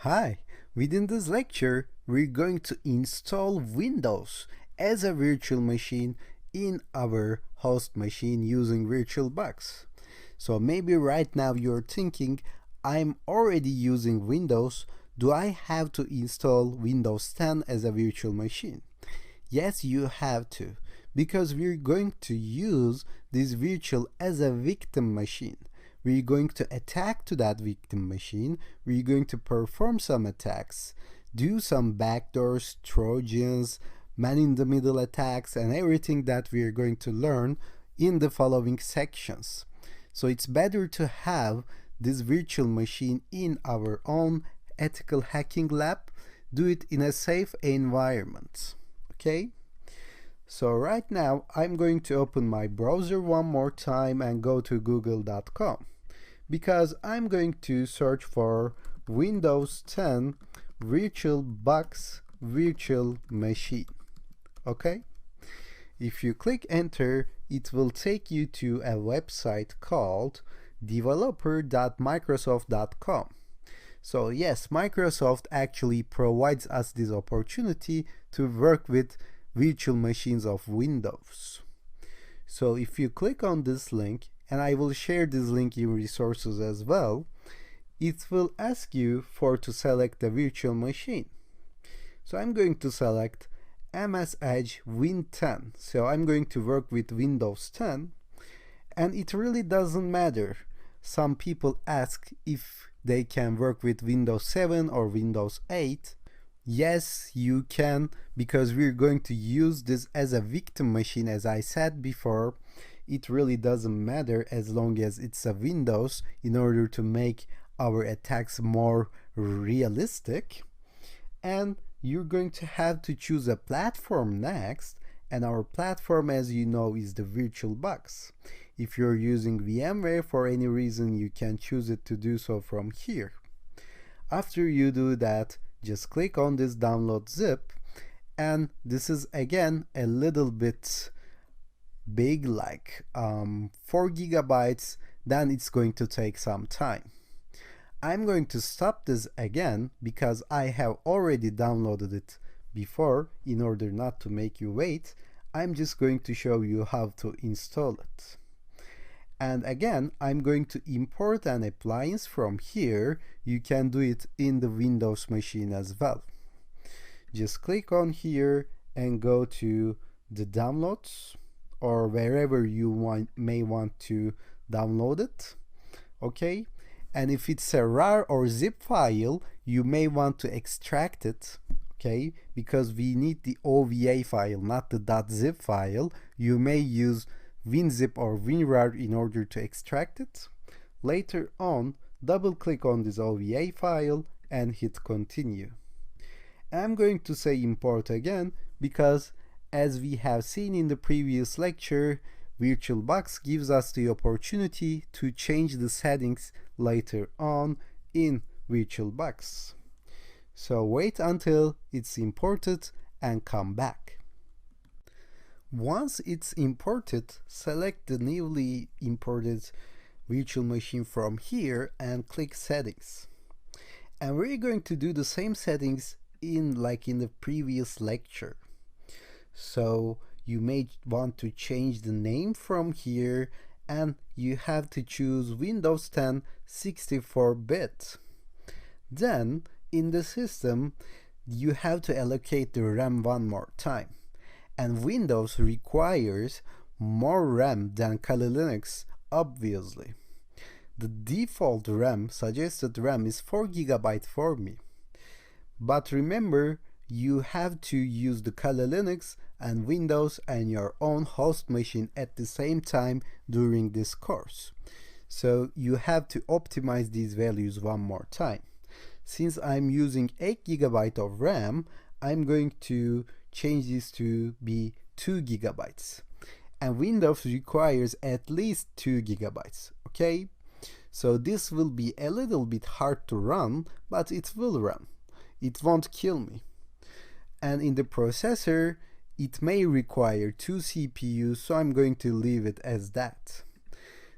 Hi, within this lecture, we're going to install Windows as a virtual machine in our host machine using VirtualBox. So maybe right now you're thinking, I'm already using Windows, do I have to install Windows 10 as a virtual machine? Yes, you have to, because we're going to use this virtual as a victim machine. We're going to attack to that victim machine. We're going to perform some attacks, do some backdoors, trojans, man-in-the-middle attacks, and everything that we're going to learn in the following sections. So it's better to have this virtual machine in our own ethical hacking lab, do it in a safe environment. Okay? So right now I'm going to open my browser one more time and go to google.com because I'm going to search for Windows 10 VirtualBox virtual machine. Okay? If you click enter, it will take you to a website called developer.microsoft.com. So yes, Microsoft actually provides us this opportunity to work with virtual machines of Windows. So if you click on this link, and I will share this link in resources as well, it will ask you to select the virtual machine. So I'm going to select MS Edge Win 10. So I'm going to work with Windows 10, and it really doesn't matter. Some people ask if they can work with Windows 7 or Windows 8. Yes, you can, because we're going to use this as a victim machine. As I said before, it really doesn't matter as long as it's a Windows in order to make our attacks more realistic. And you're going to have to choose a platform next, and our platform, as you know, is the VirtualBox. If you're using VMware for any reason, you can choose it to do so from here. After you do that, just click on this download zip, and this is again a little bit big, like 4 gigabytes, then it's going to take some time. I'm going to stop this again because I have already downloaded it before. In order not to make you wait, I'm just going to show you how to install it. And again, I'm going to import an appliance from here. You can do it in the Windows machine as well. Just click on here and go to the downloads or wherever you may want to download it. Okay? And if it's a RAR or zip file, you may want to extract it. Okay? Because we need the OVA file, not the .zip file. You may use WinZip or WinRAR in order to extract it. Later on, double click on this OVA file and hit continue. I'm going to say import again because, as we have seen in the previous lecture, VirtualBox gives us the opportunity to change the settings later on in VirtualBox. So wait until it's imported and come back. Once it's imported, select the newly imported virtual machine from here and click settings. And we're going to do the same settings like in the previous lecture. So you may want to change the name from here, and you have to choose Windows 10 64-bit. Then in the system, you have to allocate the RAM one more time. And Windows requires more RAM than Kali Linux, obviously. The default RAM, suggested RAM, is 4 GB for me. But remember, you have to use the Kali Linux and Windows and your own host machine at the same time during this course. So you have to optimize these values one more time. Since I'm using 8 GB of RAM, I'm going to change this to be 2 gigabytes. And Windows requires at least 2 gigabytes. Okay? So this will be a little bit hard to run, but it will run. It won't kill me. And in the processor, it may require 2 CPUs, so I'm going to leave it as that.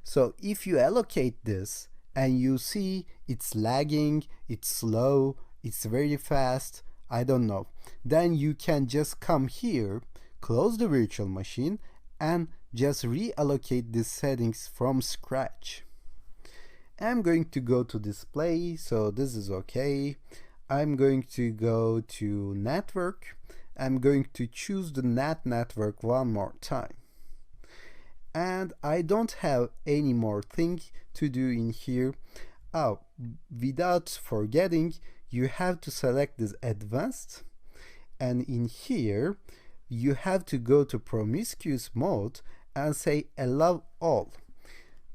So if you allocate this and you see it's lagging, it's slow, it's very fast, I don't know. Then you can just come here, close the virtual machine, and just reallocate these settings from scratch. I'm going to go to display, so this is okay. I'm going to go to network. I'm going to choose the NAT network one more time. And I don't have any more thing to do in here. Oh, without forgetting, you have to select this advanced, and in here you have to go to promiscuous mode and say allow all.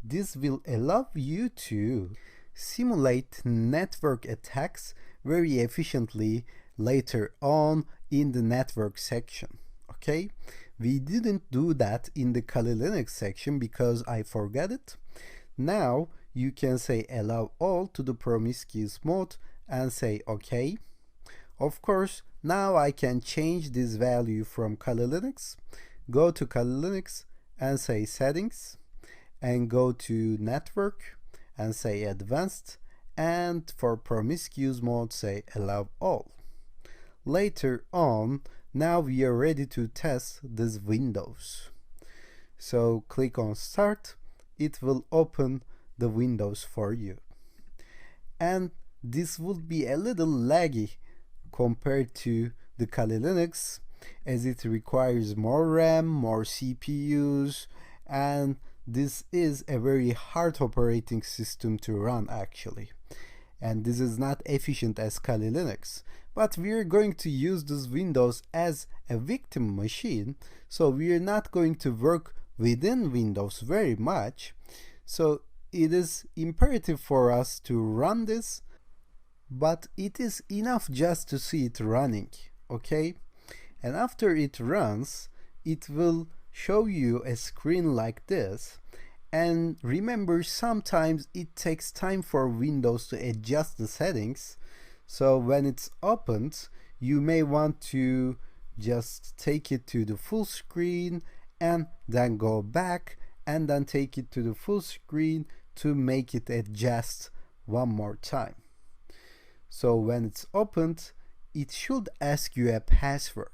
This will allow you to simulate network attacks very efficiently later on in the network section. Okay, we didn't do that in the Kali Linux section because I forgot it. Now you can say allow all to the promiscuous mode and say OK. Of course, now I can change this value from Kali Linux, go to Kali Linux and say settings, and go to network and say advanced, and for promiscuous mode say allow all. Later on, now we are ready to test this Windows. So click on start, it will open the Windows for you. And this would be a little laggy compared to the Kali Linux, as it requires more RAM, more CPUs, and this is a very hard operating system to run actually. And this is not efficient as Kali Linux. But we are going to use this Windows as a victim machine, so we are not going to work within Windows very much. So it is imperative for us to run this, but it is enough just to see it running, okay? And after it runs, it will show you a screen like this. And remember, sometimes it takes time for Windows to adjust the settings. So when it's opened, you may want to just take it to the full screen and then go back and then take it to the full screen to make it adjust one more time. So when it's opened, it should ask you a password.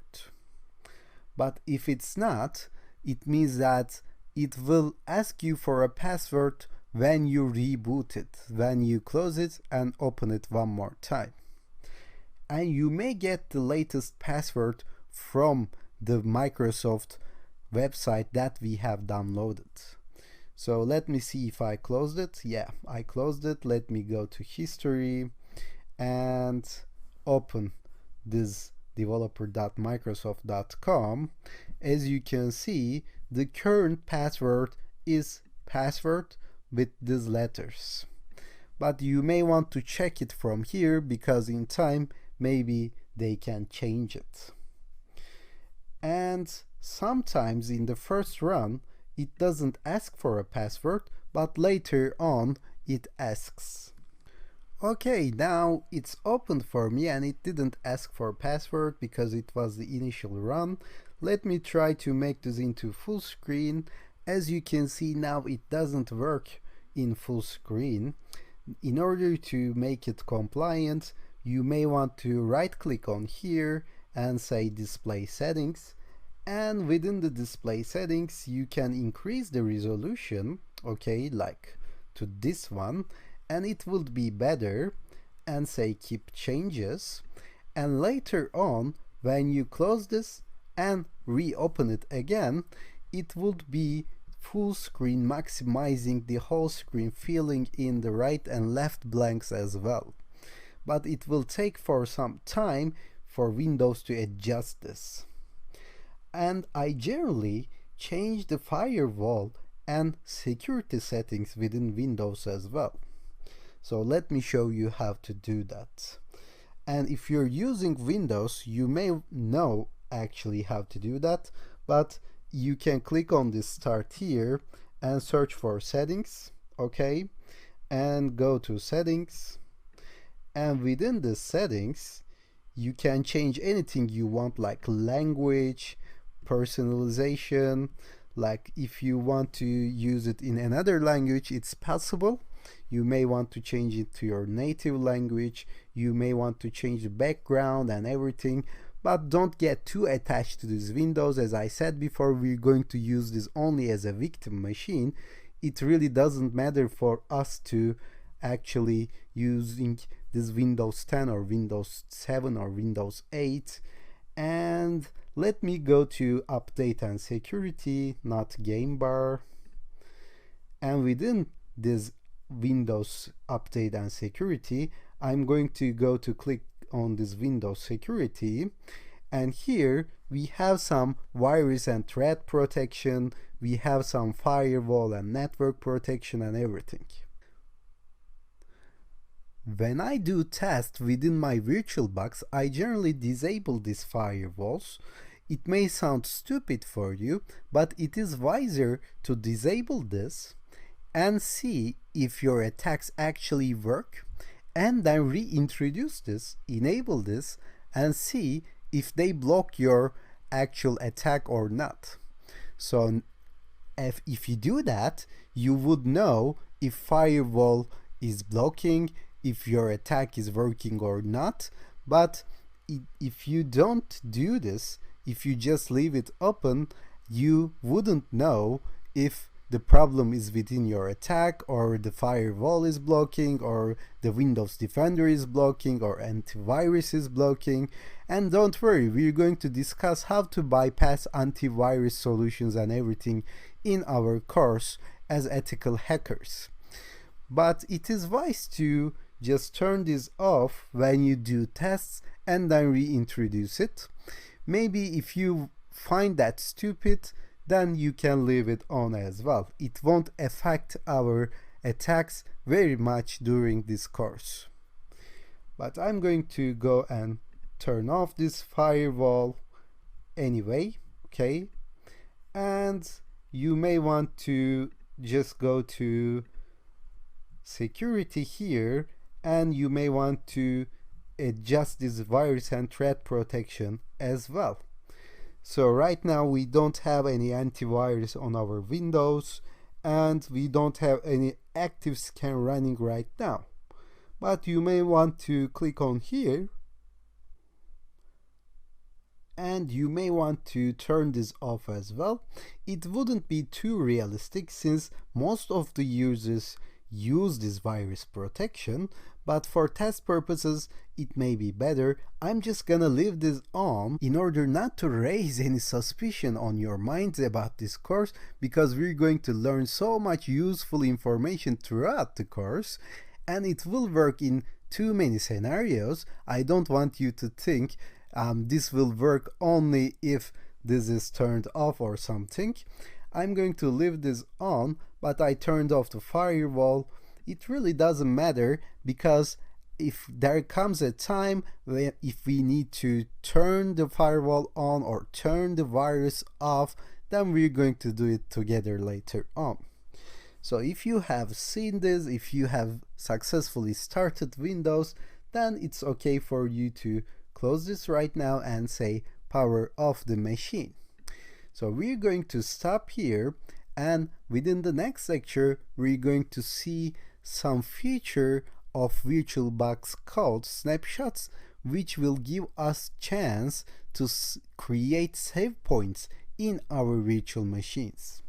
But if it's not, it means that it will ask you for a password when you reboot it, when you close it and open it one more time. And you may get the latest password from the Microsoft website that we have downloaded. So let me see if I closed it. Yeah, I closed it. Let me go to history and open this developer.microsoft.com. As you can see, the current password is password with these letters. But you may want to check it from here because in time maybe they can change it. And sometimes in the first run it doesn't ask for a password, but later on it asks. Okay, now it's opened for me and it didn't ask for a password because it was the initial run. Let me try to make this into full screen. As you can see now, it doesn't work in full screen. In order to make it compliant, you may want to right click on here and say display settings, and within the display settings you can increase the resolution, okay, like to this one, and it would be better, and say keep changes. And later on, when you close this and reopen it again, it would be full screen, maximizing the whole screen, filling in the right and left blanks as well. But it will take for some time for Windows to adjust this. And I generally change the firewall and security settings within Windows as well. So let me show you how to do that. And if you're using Windows, you may know actually how to do that, but you can click on this start here and search for settings, okay, and go to settings, and within the settings you can change anything you want, like language, personalization. Like if you want to use it in another language, it's possible. You may want to change it to your native language. You may want to change the background and everything. But don't get too attached to these windows. As I said before, we're going to use this only as a victim machine. It really doesn't matter for us to actually using this Windows 10 or Windows 7 or Windows 8. And let me go to update and security, not game bar. And within this Windows update and security, I'm going to go to click on this Windows security, and here we have some virus and threat protection, we have some firewall and network protection and everything. When I do tests within my VirtualBox, I generally disable these firewalls. It may sound stupid for you, but it is wiser to disable this and see if your attacks actually work, and then reintroduce this, enable this, and see if they block your actual attack or not. So if you do that, you would know if firewall is blocking, if your attack is working or not. But if you don't do this, if you just leave it open, you wouldn't know if the problem is within your attack, or the firewall is blocking, or the Windows Defender is blocking, or antivirus is blocking. And don't worry, we're going to discuss how to bypass antivirus solutions and everything in our course as ethical hackers. But it is wise to just turn this off when you do tests and then reintroduce it. Maybe if you find that stupid, then you can leave it on as well. It won't affect our attacks very much during this course. But I'm going to go and turn off this firewall anyway, okay? And you may want to just go to security here, and you may want to adjust this virus and threat protection as well. So right now we don't have any antivirus on our Windows, and we don't have any active scan running right now. But you may want to click on here, and you may want to turn this off as well. It wouldn't be too realistic since most of the users use this virus protection, but for test purposes it may be better. I'm just gonna leave this on in order not to raise any suspicion on your minds about this course, because we're going to learn so much useful information throughout the course, and it will work in too many scenarios. I don't want you to think this will work only if this is turned off or something. I'm going to leave this on, but I turned off the firewall. It really doesn't matter, because if there comes a time when if we need to turn the firewall on or turn the virus off, then we're going to do it together later on. So if you have seen this, if you have successfully started Windows, then it's okay for you to close this right now and say power off the machine. So we're going to stop here, and within the next lecture we're going to see some feature of VirtualBox called snapshots, which will give us chance to create save points in our virtual machines.